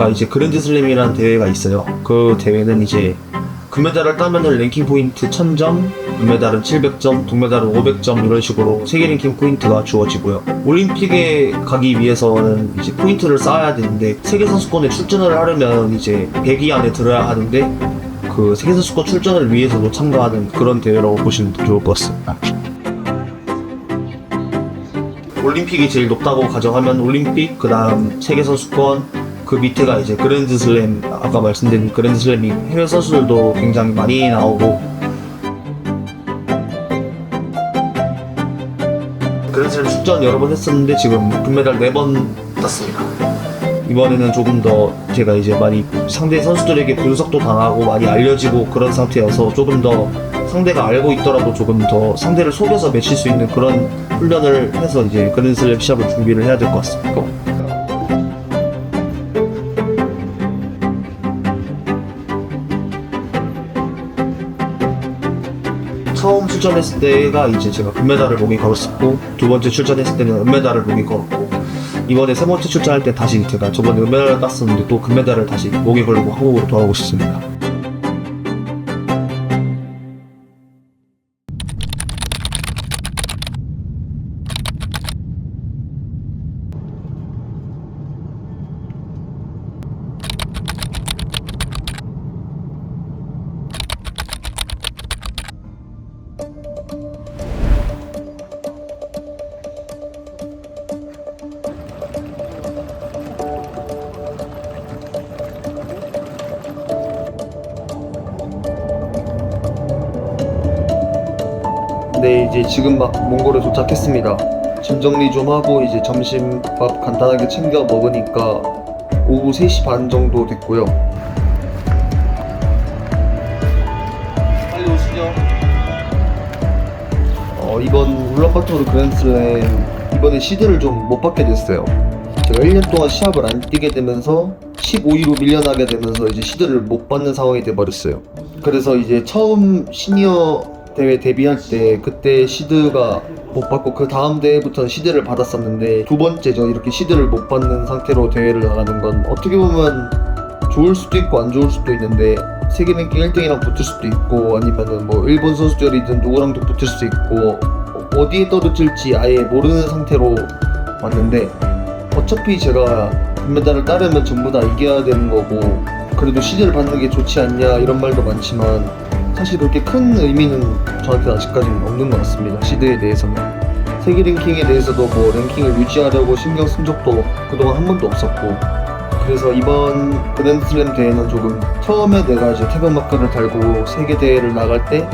이제 그랜드슬램이라는 대회가 있어요. 그 대회는 이제 금메달을 따면은 랭킹 포인트 1000점, 은메달은 700점, 동메달은 500점 이런 식으로 세계 랭킹 포인트가 주어지고요. 올림픽에 가기 위해서는 이제 포인트를 쌓아야 되는데 세계 선수권에 출전을 하려면 이제 100위 안에 들어야 하는데 그 세계 선수권 출전을 위해서도 참가하는 그런 대회라고 보시면 좋을 것 같습니다. 올림픽이 제일 높다고 가정하면 올림픽, 그 다음 세계 선수권, 그 밑에가 이제 그랜드슬램, 아까 말씀드린 그랜드슬램이 해외 선수들도 굉장히 많이 나오고 그랜드슬램 출전 여러 번 했었는데 지금 금메달 4번 땄습니다. 이번에는 조금 더 제가 이제 많이 상대 선수들에게 분석도 당하고 많이 알려지고 그런 상태여서 조금 더 상대가 알고 있더라도 조금 더 상대를 속여서 맺힐 수 있는 그런 훈련을 해서 이제 그랜드슬램 시합을 준비를 해야 될 것 같습니다. 처음 출전했을 때가 이제 제가 금메달을 목에 걸었었고, 두 번째 출전했을 때는 은메달을 목에 걸었고, 이번에 세 번째 출전할 때 다시 제가 저번에 은메달을 땄었는데 또 금메달을 다시 목에 걸고 한국으로 돌아오고 싶습니다. 네, 이제 지금 막 몽골에 도착했습니다. 짐 정리 좀 하고 이제 점심밥 간단하게 챙겨 먹으니까 오후 3시 반 정도 됐고요. 빨리 오시죠. 이번 울란바토르 그랜드슬램 이번에 시드를 좀 못 받게 됐어요. 제가 1년 동안 시합을 안 뛰게 되면서 15위로 밀려나게 되면서 이제 시드를 못 받는 상황이 돼버렸어요. 그래서 이제 처음 시니어 대회 데뷔할 때 그때 시드가 못 받고 그 다음 대회부터는 시드를 받았었는데 두 번째죠. 이렇게 시드를 못 받는 상태로 대회를 나가는 건 어떻게 보면 좋을 수도 있고 안 좋을 수도 있는데 세계 랭킹 1등이랑 붙을 수도 있고 아니면은 뭐 일본 선수들이든 누구랑도 붙을 수 있고 어디에 떨어질지 아예 모르는 상태로 왔는데 어차피 제가 금메달을 따려면 전부 다 이겨야 되는 거고 그래도 시드를 받는 게 좋지 않냐 이런 말도 많지만 사실 그렇게 큰 의미는 저한테 아직까지는 없는 것 같습니다. 시드에 대해서는 세계 랭킹에 대해서도 뭐 랭킹을 유지하려고 신경 쓴 적도 그동안 한 번도 없었고 그래서 이번 그랜드슬램 대회는 조금 처음에 내가 이제 태극마크를 달고 세계 대회를 나갈 때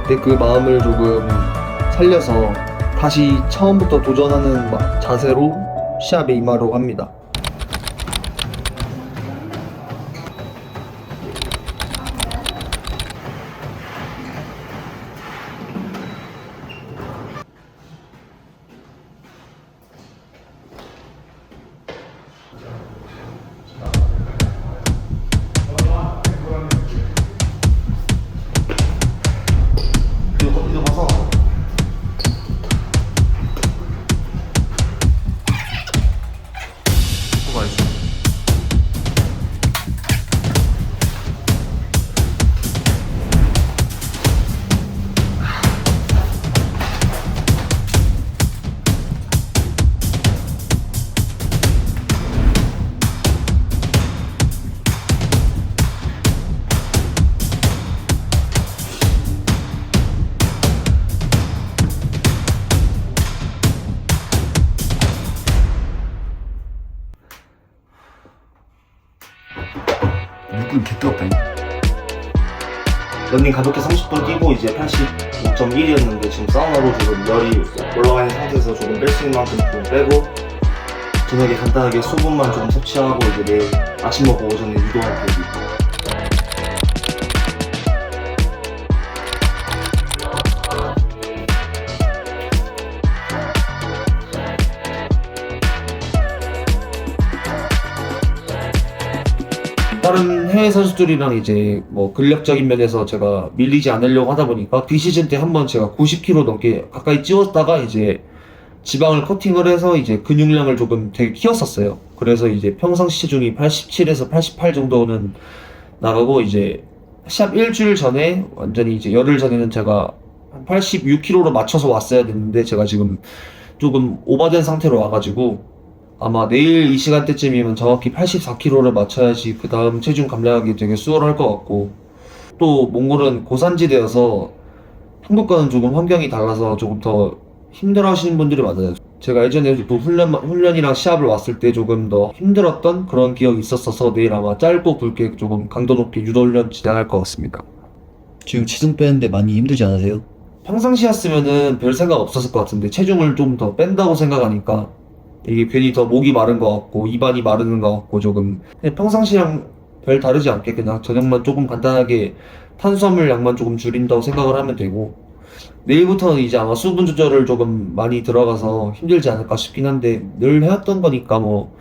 그때 그 마음을 조금 살려서 다시 처음부터 도전하는 자세로 시합에 임하려고 합니다. 이거 봐서 뭐가 있어? 물건 개 뜨겁다. 러닝 가볍게 30분 뛰고 이제 85.1이었는데 지금 사우나로 지금 열이 올라가 있는 상태에서 조금 뺄 수 있는 만큼 좀 빼고 저녁에 간단하게 수분만 좀 섭취하고 이제 내일 아침 먹고 오전에 운동할 계획이고 다른 해외 선수들이랑 이제 뭐 근력적인 면에서 제가 밀리지 않으려고 하다 보니까 비시즌 때 한번 제가 90kg 넘게 가까이 찌웠다가 이제 지방을 커팅을 해서 이제 근육량을 조금 되게 키웠었어요. 그래서 이제 평상시 체중이 87에서 88 정도는 나가고, 이제 시합 일주일 전에 완전히 이제 열흘 전에는 제가 한 86kg로 맞춰서 왔어야 됐는데 제가 지금 조금 오버된 상태로 와가지고 아마 내일 이 시간대쯤이면 정확히 84kg를 맞춰야지 그 다음 체중 감량하기 되게 수월할 것 같고, 또 몽골은 고산지대여서 한국과는 조금 환경이 달라서 조금 더 힘들어 하시는 분들이 많아요. 제가 예전에도 훈련이랑 시합을 왔을 때 조금 더 힘들었던 그런 기억이 있었어서 내일 아마 짧고 굵게 조금 강도 높게 유도훈련 진행할 것 같습니다. 지금 체중 빼는데 많이 힘들지 않으세요? 평상시였으면은 별 생각 없었을 것 같은데 체중을 좀 더 뺀다고 생각하니까 이게 괜히 더 목이 마른 것 같고 입안이 마르는 것 같고 조금 그냥 평상시랑 별 다르지 않게 그냥 저녁만 조금 간단하게 탄수화물 양만 조금 줄인다고 생각을 하면 되고, 내일부터는 이제 아마 수분 조절을 조금 많이 들어가서 힘들지 않을까 싶긴 한데 늘 해왔던 거니까 뭐.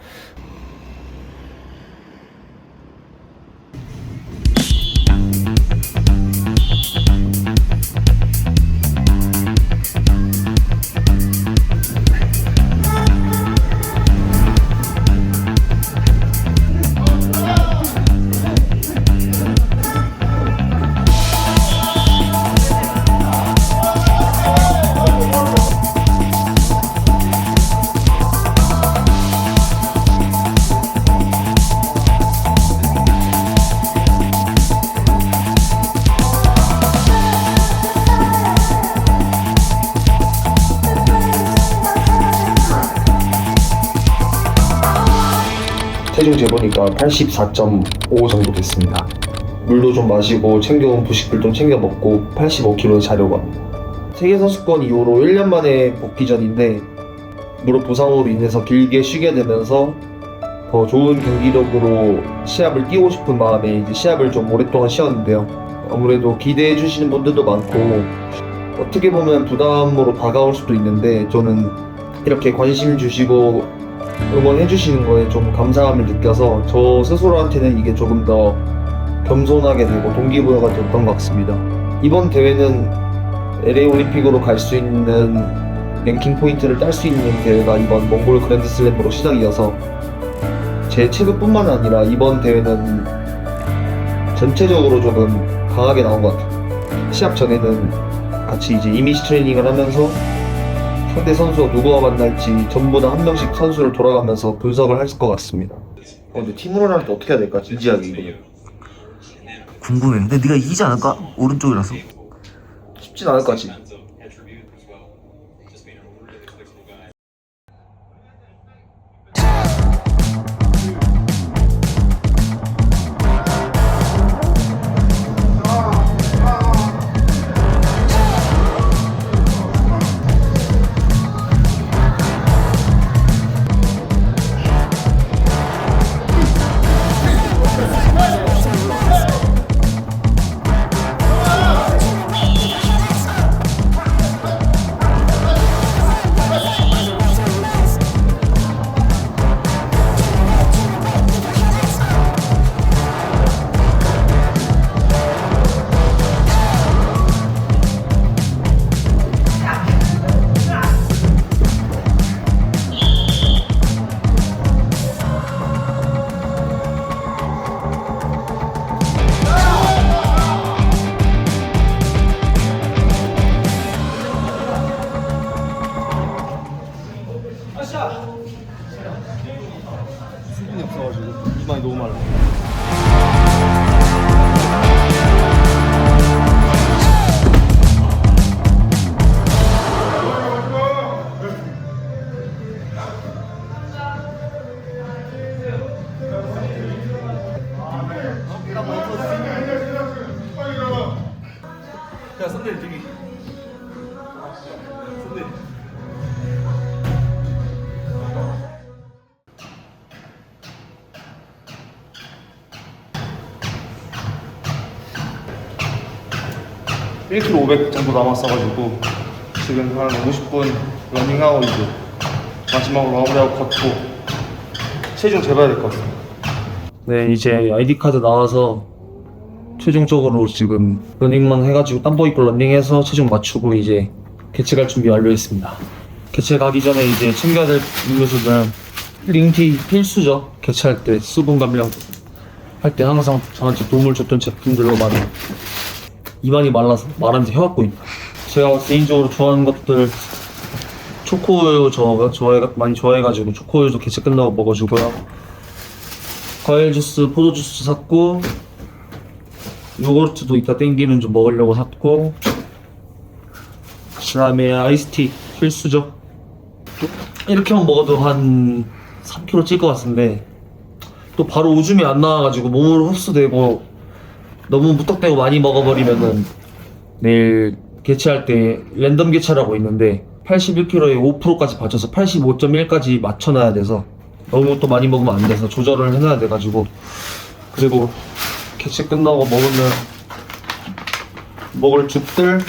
체중 재보니까 84.5 정도 됐습니다. 물도 좀 마시고 챙겨온 부식들 좀 챙겨 먹고 85kg 자려고 합니다. 세계선수권 이후로 1년 만에 복귀전인데 무릎 부상으로 인해서 길게 쉬게 되면서 더 좋은 경기력으로 시합을 뛰고 싶은 마음에 이제 시합을 좀 오랫동안 쉬었는데요. 아무래도 기대해 주시는 분들도 많고 어떻게 보면 부담으로 다가올 수도 있는데 저는 이렇게 관심 주시고 응원해 주시는 거에 좀 감사함을 느껴서 저 스스로한테는 이게 조금 더 겸손하게 되고 동기부여가 됐던 것 같습니다. 이번 대회는 LA 올림픽으로 갈 수 있는 랭킹 포인트를 딸 수 있는 대회가 이번 몽골 그랜드슬램으로 시작이어서 제 체급뿐만 아니라 이번 대회는 전체적으로 조금 강하게 나온 것 같아요. 시합 전에는 같이 이제 이미지 트레이닝을 하면서 상대 선수가 누구와 만날지 전부 다 한 명씩 선수를 돌아가면서 분석을 할 것 같습니다. 근데 팀으로 할 때 어떻게 해야 될까? 진지하게 이거는. 궁금해. 근데 네가 이기지 않을까? 오른쪽이라서. 쉽진 않을 것 같지? 수분이 없어가지고 입안이 너무 말라. 야, 선배 저기. 선배. 1km 500 정도 남았어가지고 지금 한 50분 러닝하고 이제 마지막으로 마무리하고 걷고 체중 재봐야 될 것 같습니다. 네, 이제 아이디카드 나와서 최종적으로 지금 러닝만 해가지고 땀보 입고 러닝해서 체중 맞추고 이제 개체 갈 준비 완료했습니다. 개체 가기 전에 이제 챙겨야 될 음료수는 링티 필수죠. 개최할 때 수분 감량 할 때 항상 저한테 도움을 줬던 제품들로 많이 입안이 말라서 말하면서 해왔고 있다. 제가 개인적으로 좋아하는 것들 초코우유 많이 좋아해가지고 초코우유도 개최 끝나고 먹어주고요. 과일 주스, 포도 주스 샀고 요거트도 이따 땡기면 좀 먹으려고 샀고 그 다음에 아이스티 필수죠. 이렇게만 먹어도 한 3kg 찔 것 같은데 또 바로 오줌이 안 나와가지고 몸으로 흡수되고 너무 무턱대고 많이 먹어버리면은 내일 개체할 때 랜덤 개체라고 있는데 81kg에 5%까지 받쳐서 85.1까지 맞춰놔야 돼서 너무 또 많이 먹으면 안 돼서 조절을 해놔야 돼가지고 그리고 개체 끝나고 먹을 죽들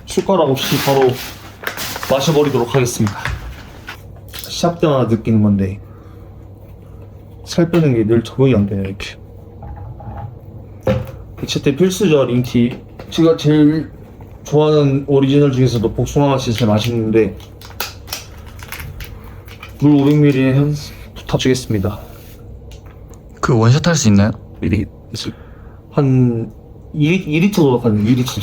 숟가락 없이 바로 마셔버리도록 하겠습니다. 시합 때마다 느끼는 건데 살 빼는 게 늘 적응이 안 되네요. 이렇게 개체 때 필수죠. 링티 제가 제일 좋아하는 오리지널 중에서도 복숭아 맛이 제일 맛있는데 물 500ml에 부탁드리겠습니다. 그 원샷 할 수 있나요? 한 2리터 도박하는 2리터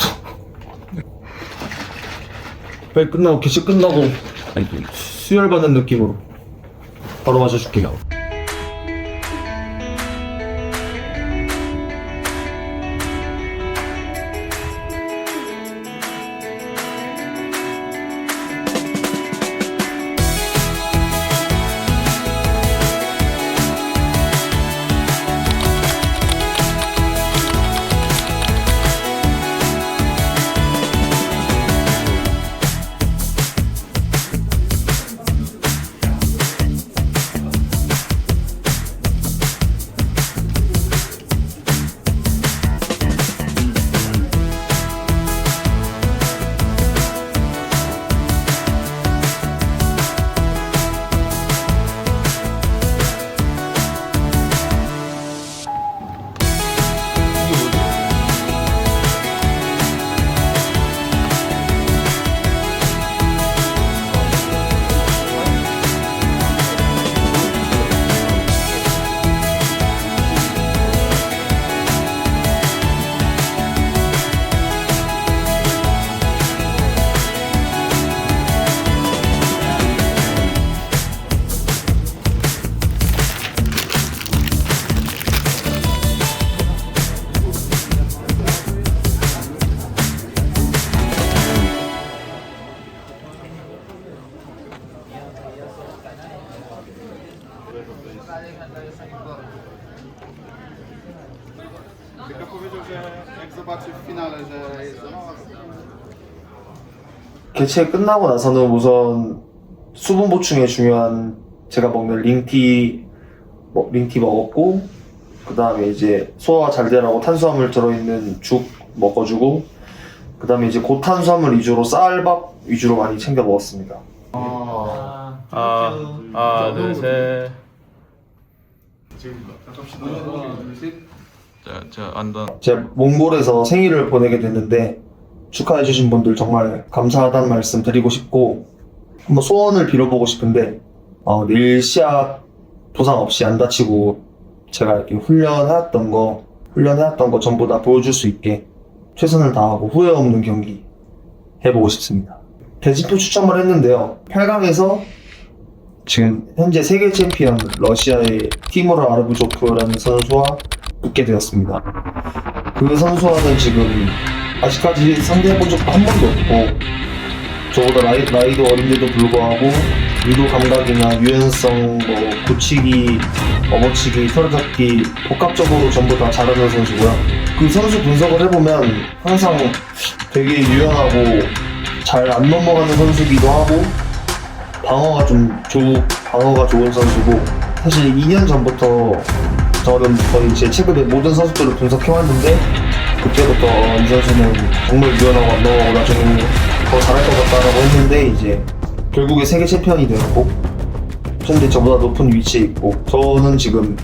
빨리 끝나고 개체 끝나고 수혈 받는 느낌으로 바로 마셔줄게요. Tylko powiedział, że jak zobaczy w finale, że jest za mało. 개체 끝나고 나서는 우선 수분 보충에 중요한 제가 먹는 링티 먹었고 그 다음에 이제 소화가 잘 되라고 탄수화물 들어있는 죽 먹어주고 그 다음에 이제 고탄수화물 위주로 쌀밥 위주로 많이 챙겨 먹었습니다. 하나, 둘, 셋. 자, 안전. 제가 몽골에서 생일을 보내게 됐는데 축하해주신 분들 정말 감사하다는 말씀 드리고 싶고 한번 소원을 빌어보고 싶은데 내일 시합 부상 없이 안 다치고 제가 이렇게 훈련해왔던 거 전부 다 보여줄 수 있게 최선을 다하고 후회 없는 경기 해보고 싶습니다. 대진표 추첨을 했는데요. 8강에서 지금 현재 세계 챔피언 러시아의 티모르 아르부조프라는 선수와 붙게 되었습니다. 그 선수와는 지금 아직까지 상대해본 적도 한 번도 없고 저보다 나이도 어린데도 불구하고 유도 감각이나 유연성, 고치기, 업어치기, 털어잡기 복합적으로 전부 다 잘하는 선수고요. 그 선수 분석을 해보면 항상 되게 유연하고 잘 안 넘어가는 선수기도 하고 방어가 좋은 선수고 사실 2년 전부터 저는 거의 제 체급의 모든 선수들을 분석해왔는데 그때부터 이 선수는 정말 유연하고 안 넘어가고 나중에 더 잘할 것 같다라고 했는데 이제 결국에 세계 챔피언이 되었고 현재 저보다 높은 위치에 있고 저는 지금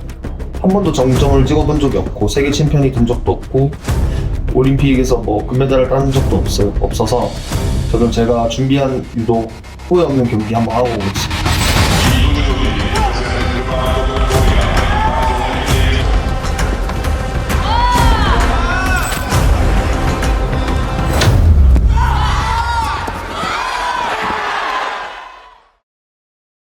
한 번도 정점을 찍어본 적이 없고 세계 챔피언이 된 적도 없고 올림픽에서 금메달을 따는 적도 없어서 저는 제가 준비한 유도 후회 없는 경기 한번 하고 오겠습니다.